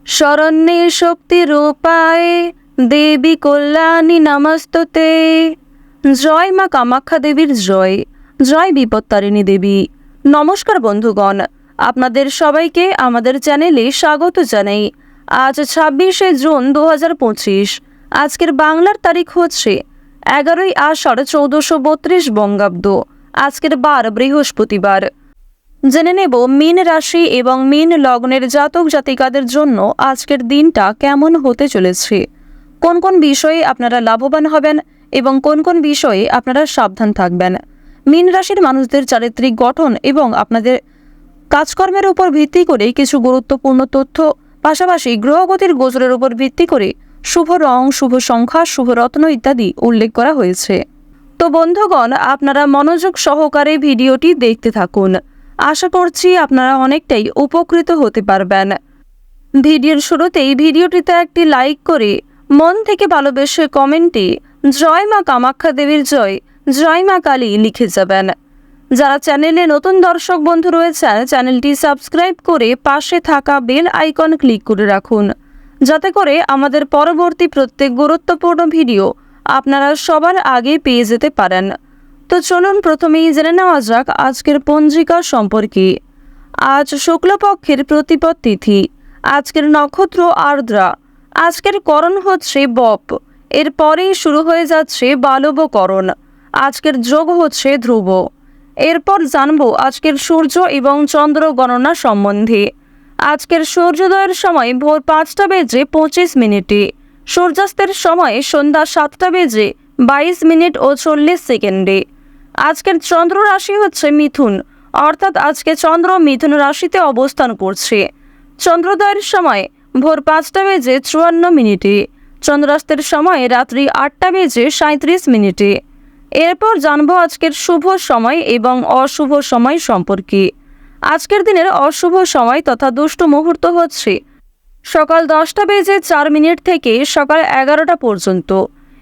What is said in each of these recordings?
শরণ্যে শক্তিরূপায় দেবী কল্যাণী নমস্তুতে। জয় মা কামাখ্যা দেবীর জয়, জয় বিপত্তারিণী দেবী। নমস্কার বন্ধুগণ, আপনাদের সবাইকে আমাদের চ্যানেলে স্বাগত জানাই। আজ 26শে জুন 2025। আজকের বাংলার তারিখ হচ্ছে 11ই আষাঢ় 1432 বঙ্গাব্দ। আজকের বার বৃহস্পতিবার। জেনে নেব মীন রাশি এবং মীন লগ্নের জাতক জাতিকাদের জন্য আজকের দিনটা কেমন হতে চলেছে, কোন কোন বিষয়ে আপনারা লাভবান হবেন এবং কোন কোন বিষয়ে আপনারা সাবধান থাকবেন। মীন রাশির মানুষদের চারিত্রিক গঠন এবং আপনাদের কাজকর্মের উপর ভিত্তি করে কিছু গুরুত্বপূর্ণ তথ্য, পাশাপাশি গ্রহগতির গোচরের উপর ভিত্তি করে শুভ রং, শুভ সংখ্যা, শুভ রত্ন ইত্যাদি উল্লেখ করা হয়েছে। তো বন্ধুগণ, আপনারা মনোযোগ সহকারে ভিডিওটি দেখতে থাকুন। আশা করছি আপনারা অনেকটাই উপকৃত হতে পারবেন। ভিডিওর শুরুতেই ভিডিওটিতে একটি লাইক করে মন থেকে ভালোবেসে কমেন্টে জয় মা কামাখ্যা দেবীর জয়, জয় মা কালী লিখে যাবেন। যারা চ্যানেলে নতুন দর্শক বন্ধু রয়েছেন, চ্যানেলটি সাবস্ক্রাইব করে পাশে থাকা বেল আইকন ক্লিক করে রাখুন, যাতে করে আমাদের পরবর্তী প্রত্যেক গুরুত্বপূর্ণ ভিডিও আপনারা সবার আগে পেয়ে যেতে পারেন। তো চলুন প্রথমেই জেনে নেওয়া যাক আজকের পঞ্জিকা সম্পর্কে। আজ শুক্লপক্ষের প্রতিপদ তিথি। আজকের নক্ষত্র আর্দ্রা। আজকের করণ হচ্ছে বপ। এরপরেই শুরু হয়ে যাচ্ছে বালবকরণ। আজকের যোগ হচ্ছে ধ্রুব। এরপর জানবো আজকের সূর্য এবং চন্দ্র গণনা সম্বন্ধে। আজকের সূর্যোদয়ের সময় ভোর 5টা বেজে 25 মিনিটে, সূর্যাস্তের সময় সন্ধ্যা 7টা বেজে 22 মিনিট ও 40 সেকেন্ডে। আজকের চন্দ্র রাশি হচ্ছে মিথুন, অর্থাৎ আজকে চন্দ্র মিথুন রাশিতে অবস্থান করছে। চন্দ্রোদয়ের সময় ভোর 5টা বেজে 54 মিনিটে, চন্দ্রাস্তের সময় রাত্রি 8টা বেজে 37 মিনিটে। এরপর জানবো আজকের শুভ সময় এবং অশুভ সময় সম্পর্কে। আজকের দিনের অশুভ সময় তথা দুষ্ট মুহূর্ত হচ্ছে সকাল 10টা বেজে 4 মিনিট থেকে সকাল 11টা পর্যন্ত।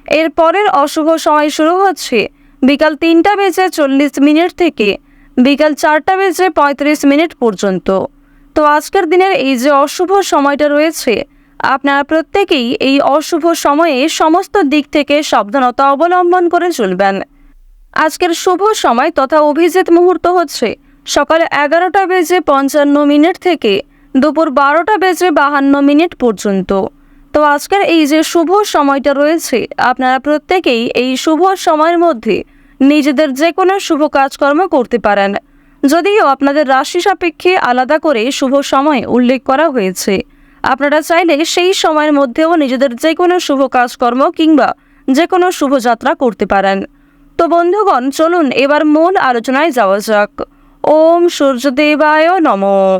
এরপরের অশুভ সময় শুরু হচ্ছে বিকাল 3টা বেজে 40 মিনিট থেকে বিকাল 4টা বেজে 35 মিনিট পর্যন্ত। তো আজকের দিনের এই যে অশুভ সময়টা রয়েছে, আপনারা প্রত্যেকেই এই অশুভ সময়ে সমস্ত দিক থেকে সাবধানতা অবলম্বন করে চলবেন। আজকের শুভ সময় তথা অভিজিৎ মুহূর্ত হচ্ছে সকাল 11টা বেজে 55 মিনিট থেকে দুপুর 12টা বেজে 52 মিনিট পর্যন্ত। তো আজকের এই যে শুভ সময়টা রয়েছে, আপনারা প্রত্যেকেই এই শুভ সময়ের মধ্যে নিজেদের যে কোনো শুভ কাজকর্ম করতে পারেন। যদিও আপনাদের রাশি সাপেক্ষে আলাদা করে শুভ সময় উল্লেখ করা হয়েছে, আপনারা চাইলে সেই সময়ের মধ্যেও নিজেদের যে কোনো শুভ কাজকর্ম কিংবা যে কোনো শুভযাত্রা করতে পারেন। তো বন্ধুগণ, চলুন এবার মূল আলোচনায় যাওয়া যাক। ওম সূর্যদেবায় নমঃ।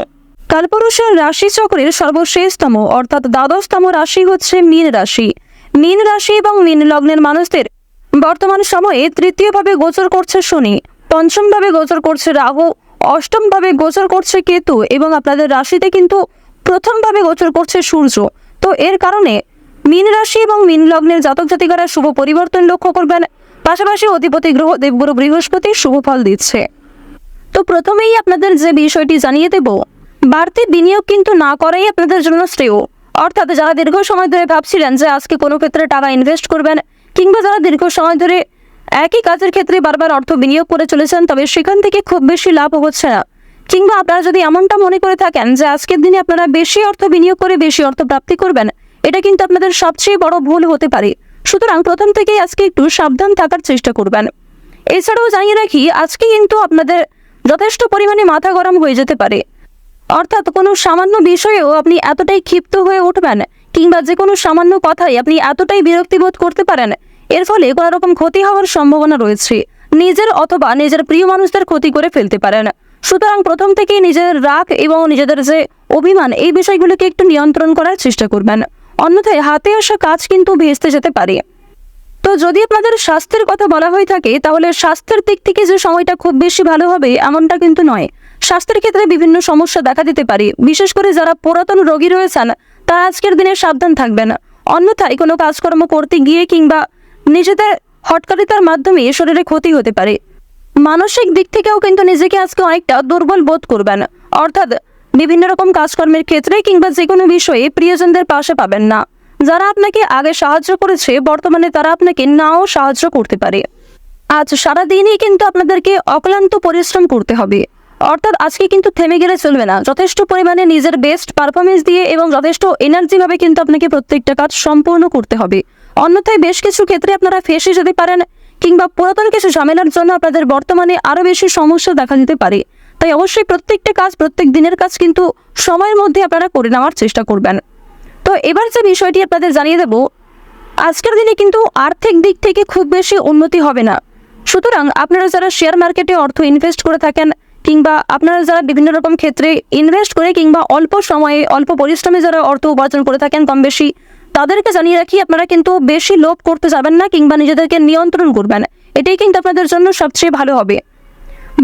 কালপুরুষের রাশিচক্রের সর্বশেষতম অর্থাৎ দ্বাদশতম রাশি হচ্ছে মীন রাশি। মীন রাশি এবং মীন লগ্নের মানুষদের বর্তমান সময়ে তৃতীয়ভাবে গোচর করছে শনি, পঞ্চমভাবে গোচর করছে রাহু, অষ্টমভাবে গোচর করছে কেতু এবং আপনাদের রাশিতে কিন্তু প্রথমভাবে গোচর করছে সূর্য। তো এর কারণে মীন রাশি এবং মীন লগ্নের জাতক জাতিকারা শুভ পরিবর্তন লক্ষ্য করবেন। পাশাপাশি অধিপতি গ্রহ দেবগুরু বৃহস্পতি শুভ ফল দিচ্ছে। তো প্রথমেই আপনাদের যে বিষয়টি জানিয়ে দেব, বাড়তি বিনিয়োগ কিন্তু না করাই আপনাদের জন্য শ্রেয়। অর্থাৎ যারা দীর্ঘ সময় ধরে ভাবছিলেন যে আজকে কোনো ক্ষেত্রে টাকা ইনভেস্ট করবেন, কিংবা যারা দীর্ঘ সময় ধরে একই কাজের ক্ষেত্রে বারবার অর্থ বিনিয়োগ করে চলেছেন তবে সেখান থেকে খুব বেশি লাভ হচ্ছে না, কিংবা আপনারা যদি এমনটা মনে করে থাকেন যে আজকের দিনে আপনারা বেশি অর্থ বিনিয়োগ করে বেশি অর্থ প্রাপ্তি করবেন, এটা কিন্তু আপনাদের সবচেয়ে বড় ভুল হতে পারে। সুতরাং প্রথম থেকেই আজকে একটু সাবধান থাকার চেষ্টা করবেন। এছাড়াও জানিয়ে রাখি, আজকে কিন্তু আপনাদের যথেষ্ট পরিমাণে মাথা গরম হয়ে যেতে পারে। অর্থাৎ কোনো সামান্য বিষয়েও আপনি এতটাই ক্ষিপ্ত হয়ে উঠবেন, কিংবা যে কোনো সামান্য কথাই আপনি এতটাই বিরক্তিবোধ করতে পারেন, এর ফলে কোনো রকম ক্ষতি হওয়ার সম্ভাবনা রয়েছে। নিজের অথবা নিজের প্রিয় মানুষদের ক্ষতি করে ফেলতে পারেন। সুতরাং প্রথম থেকেই নিজের রাগ এবং নিজেদের যে অভিমান, এই বিষয়গুলোকে একটু নিয়ন্ত্রণ করার চেষ্টা করবেন, অন্যথায় হাতে আসা কাজ কিন্তু ভেস্তে যেতে পারে। তো যদি আপনাদের স্বাস্থ্যের কথা বলা হয়ে থাকে, তাহলে স্বাস্থ্যের দিক থেকে যে সময়টা খুব বেশি ভালো হবে এমনটা কিন্তু নয়। স্বাস্থ্যের ক্ষেত্রে বিভিন্ন সমস্যা দেখা দিতে পারে, বিশেষ করে যারা পুরাতন রোগী রয়েছেন তারা আজকের দিনে সাবধান থাকবেন। অন্যথায় কোনো কাজকর্ম করতে গিয়ে কিংবা নিজেদের হটকারিতার মাধ্যমে শরীরে ক্ষতি হতে পারে। মানসিক দিক থেকেও কিন্তু নিজেকে আজকে অনেকটা দুর্বল বোধ করবেন। অর্থাৎ বিভিন্ন রকম কাজকর্মের ক্ষেত্রে কিংবা যে কোনো বিষয়ে প্রিয়জনদের পাশে পাবেন না। যারা আপনাকে আগে সাহায্য করেছে বর্তমানে তারা আপনাকে নাও সাহায্য করতে পারে। আজ সারাদিনই কিন্তু আপনাদেরকে অক্লান্ত পরিশ্রম করতে হবে, অর্থাৎ আজকে কিন্তু থেমে গেলে চলবে না। যথেষ্ট পরিমাণে নিজের বেস্ট পারফরমেন্স দিয়ে এবং যথেষ্ট এনার্জি ভাবে কিন্তু আপনাকে প্রত্যেকটা কাজ সম্পূর্ণ করতে হবে। অন্যথায় বেশ কিছু ক্ষেত্রে আপনারা ফেঁসে যেতে পারেন কিংবা পুরাতন কিছু ঝামেলার জন্য আপনাদের বর্তমানে আরও বেশি সমস্যা দেখা দিতে পারে। তাই অবশ্যই প্রত্যেকটা কাজ, প্রত্যেক দিনের কাজ কিন্তু সময়ের মধ্যে আপনারা করে নেওয়ার চেষ্টা করবেন। তো এবার যে বিষয়টি আপনাদের জানিয়ে দেব, আজকের দিনে কিন্তু আর্থিক দিক থেকে খুব বেশি উন্নতি হবে না। সুতরাং আপনারা যারা শেয়ার মার্কেটে অর্থ ইনভেস্ট করে থাকেন কিংবা আপনারা যারা বিভিন্ন রকম ক্ষেত্রে ইনভেস্ট করে কিংবা অল্প সময়ে অল্প পরিশ্রমে যারা অর্থ উপার্জন করে থাকেন কম বেশি, তাদেরকে জানিয়ে রাখি আপনারা কিন্তু বেশি লোভ করতে যাবেন না কিংবা নিজেদেরকে নিয়ন্ত্রণ করবেন। এটাই কিন্তু আপনাদের জন্য সবচেয়ে ভালো হবে।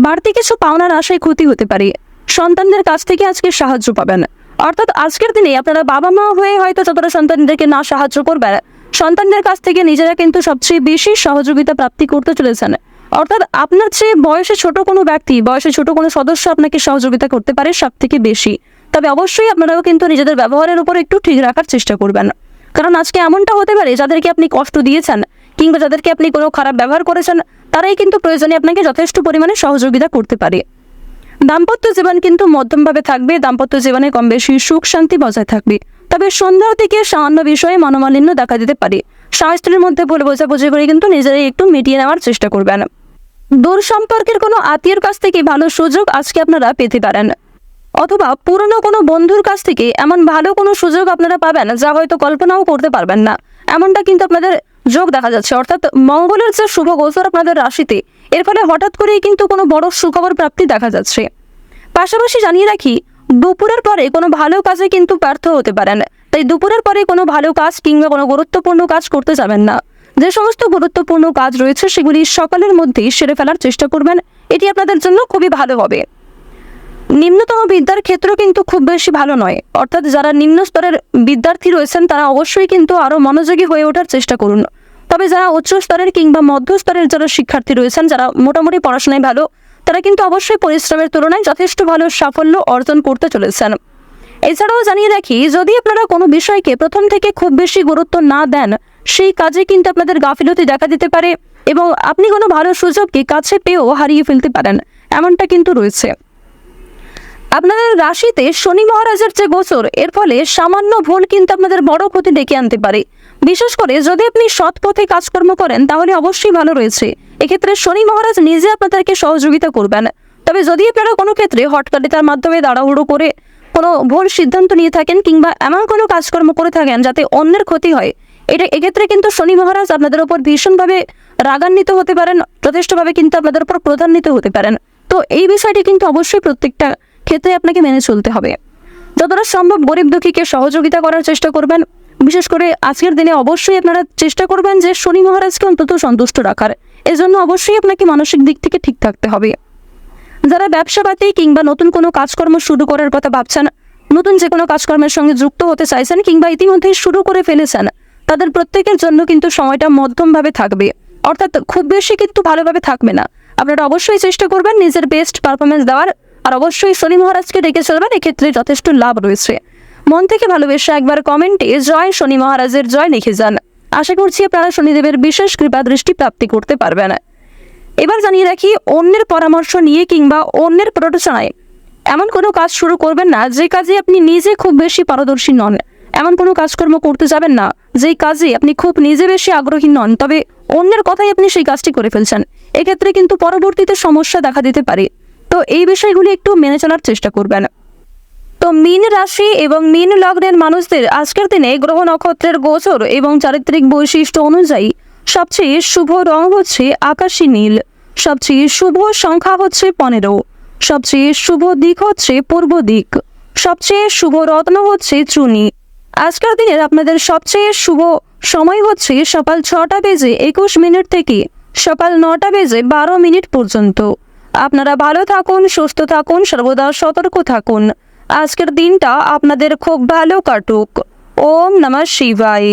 বাড়তি কিছু পাওনার আশায় ক্ষতি হতে পারে। সন্তানদের কাছ থেকে আজকে সাহায্য পাবেন, অর্থাৎ আজকের দিনে আপনারা বাবা মা হয়ে হয়তো যতটা সন্তানদেরকে না সাহায্য করবেন, সন্তানদের কাছ থেকে নিজেরা কিন্তু সবচেয়ে বেশি সহযোগিতা প্রাপ্তি করতে চলেছেন। অর্থাৎ আপনার চেয়ে বয়সে ছোট কোনো ব্যক্তি, বয়সে ছোট কোনো সদস্য আপনাকে সহযোগিতা করতে পারে সব থেকে বেশি। তবে অবশ্যই আপনারাও কিন্তু নিজেদের ব্যবহারের উপর একটু ঠিক রাখার চেষ্টা করবেন, কারণ আজকে এমনটা হতে পারে যাদেরকে আপনি কষ্ট দিয়েছেন কিংবা যাদেরকে আপনি কোনো খারাপ ব্যবহার করেছেন তারাই কিন্তু প্রয়োজনে আপনাকে যথেষ্ট পরিমাণে সহযোগিতা করতে পারে। দাম্পত্য জীবন কিন্তু মধ্যমভাবে থাকবে। দাম্পত্য জীবনে কম বেশি সুখ শান্তি বজায় থাকবে। তবে সন্ধ্যার দিকে সামান্য বিষয়ে মনোমালিন্য দেখা দিতে পারে। স্বামী স্ত্রীর মধ্যে ভুল বোঝাবুঝি করে কিন্তু নিজেরাই একটু মিটিয়ে নেওয়ার চেষ্টা করবেন। দূর সম্পর্কের কোনো আত্মীয়ের কাছ থেকে ভালো সুযোগ আজকে আপনারা পেতে পারেন, অথবা পুরনো কোনো বন্ধুর কাছ থেকে এমন ভালো কোনো সুযোগ আপনারা পাবেন যা হয়তো কল্পনাও করতে পারবেন না। এমনটা কিন্তু আপনাদের যোগ দেখা যাচ্ছে, অর্থাৎ মঙ্গলের যে শুভ গোচর আপনাদের রাশিতে, এর ফলে হঠাৎ করেই কিন্তু কোনো বড় সুখবর প্রাপ্তি দেখা যাচ্ছে। পাশাপাশি জানিয়ে রাখি, দুপুরের পরে কোনো ভালো কাজে কিন্তু ব্যর্থ হতে পারেন। তাই দুপুরের পরে কোনো ভালো কাজ কিংবা কোনো গুরুত্বপূর্ণ কাজ করতে যাবেন না। যে সমস্ত গুরুত্বপূর্ণ কাজ রয়েছে সেগুলি সকালের মধ্যেই সেরে ফেলার চেষ্টা করবেন, এটি আপনাদের জন্য খুবই ভালো হবে। নিম্নতম বিদ্যার ক্ষেত্র কিন্তু খুব বেশি ভালো নয়, অর্থাৎ যারা নিম্ন স্তরের বিদ্যার্থী রয়েছেন তারা অবশ্যই কিন্তু আরও মনোযোগী হয়ে ওঠার চেষ্টা করুন। তবে যারা উচ্চ স্তরের কিংবা মধ্য স্তরের যারা শিক্ষার্থী রয়েছেন, যারা মোটামুটি পড়াশোনায় ভালো, তারা কিন্তু অবশ্যই পরিশ্রমের তুলনায় যথেষ্ট ভালো সাফল্য অর্জন করতে চলেছেন। এছাড়াও জানিয়ে রাখি, যদি আপনারা কোনো বিষয়কে প্রথম থেকে খুব বেশি গুরুত্ব না দেন, সেই কাজে কিন্তু আপনাদের গাফিলতি দেখা দিতে পারে এবং আপনি কোনো ভালো সুযোগকে কাছে পেয়েও হারিয়ে ফেলতে পারেন, এমনটা কিন্তু রয়েছে। আপনাদের রাশিতে শনি মহারাজের যে গোচর, এর ফলে সামান্য ভুল কিন্তু আপনাদের বড় ক্ষতি ডেকে আনতে পারে। বিশেষ করে যদি আপনি সৎ পথে কাজকর্ম করেন তাহলে অবশ্যই ভালো রয়েছে। এক্ষেত্রে শনি মহারাজ নিজে আপনাদেরকে সহযোগিতা করবেন। তবে যদি আপনারা কোনো ক্ষেত্রে হটকারিতার মাধ্যমে তাড়াহুড়ো করে কোনো ভুল সিদ্ধান্ত নিয়ে থাকেন কিংবা এমন কোনো কাজকর্ম করে থাকেন যাতে অন্যের ক্ষতি হয়, এক্ষেত্রে কিন্তু শনি মহারাজ আপনাদের উপর ভীষণভাবে রাগান্বিত হতে পারেন, যথেষ্টভাবে কিন্তু আপনাদের উপর ক্রোধান্বিত হতে পারেন। তো এই বিষয়টি কিন্তু অবশ্যই প্রত্যেকটা ক্ষেত্রে আপনাকে মেনে চলতে হবে। যতটা সম্ভব গরিব দুঃখীকে সহযোগিতা করার চেষ্টা করবেন। বিশেষ করে আজকের দিনে অবশ্যই আপনারা চেষ্টা করবেন যে শনি মহারাজকে অন্তত সন্তুষ্ট রাখার। এজন্য অবশ্যই আপনাকে মানসিক দিক থেকে ঠিক থাকতে হবে। যারা ব্যবসাপাতি কিংবা নতুন কোনো কাজকর্ম শুরু করার কথা ভাবছেন, নতুন যে কোনো কাজকর্মের সঙ্গে যুক্ত হতে চাইছেন কিংবা ইতিমধ্যেই শুরু করে ফেলেছেন, তাদের প্রত্যেকের জন্য কিন্তু সময়টা মধ্যমভাবে থাকবে, অর্থাৎ খুব বেশি কিন্তু ভালোভাবে থাকবে না। আপনারা অবশ্যই চেষ্টা করবেন নিজের বেস্ট পারফরমেন্স দেওয়ার, আর অবশ্যই শনি মহারাজকে ডেকে চলবেন, এক্ষেত্রে যথেষ্ট লাভ রয়েছে। মন থেকে ভালোবেসে একবার কমেন্টে জয় শনি মহারাজের জয় লিখে যান। আশা করছি আপনারা শনিদেবের বিশেষ কৃপা দৃষ্টি প্রাপ্তি করতে পারবেন। এবার জানিয়ে রাখি, অন্যের পরামর্শ নিয়ে কিংবা অন্যের প্ররোচনায় এমন কোনো কাজ শুরু করবেন না যে কাজে আপনি নিজে খুব বেশি পারদর্শী নন। এমন কোনো কাজকর্ম করতে যাবেন না যেই কাজে আপনি খুব নিজে বেশি আগ্রহী নন, তবে অন্যের কথাই আপনি সেই কাজটি করে ফেলছেন। এক্ষেত্রে কিন্তু পরবর্তীতে সমস্যা দেখা দিতে পারে। তো এই বিষয়গুলি একটু মেনে চলার চেষ্টা করবেন। তো মীন রাশি এবং মীন লগ্নের মানুষদের আজকের দিনে গ্রহ নক্ষত্রের গোচর এবং চারিত্রিক বৈশিষ্ট্য অনুযায়ী সবচেয়ে শুভ রং হচ্ছে আকাশী নীল, সবচেয়ে শুভ সংখ্যা হচ্ছে 15, সবচেয়ে শুভ দিক হচ্ছে পূর্ব দিক, সবচেয়ে শুভ রত্ন হচ্ছে চুনি। আজকের দিনের আপনাদের সবচেয়ে শুভ সময় হচ্ছে সকাল 6টা বেজে 21 মিনিট থেকে সকাল 9টা বেজে 12 মিনিট পর্যন্ত। আপনারা ভালো থাকুন, সুস্থ থাকুন, সর্বদা সতর্ক থাকুন। আজকের দিনটা আপনাদের খুব ভালো কাটুক। ওম নমঃ শিবায়।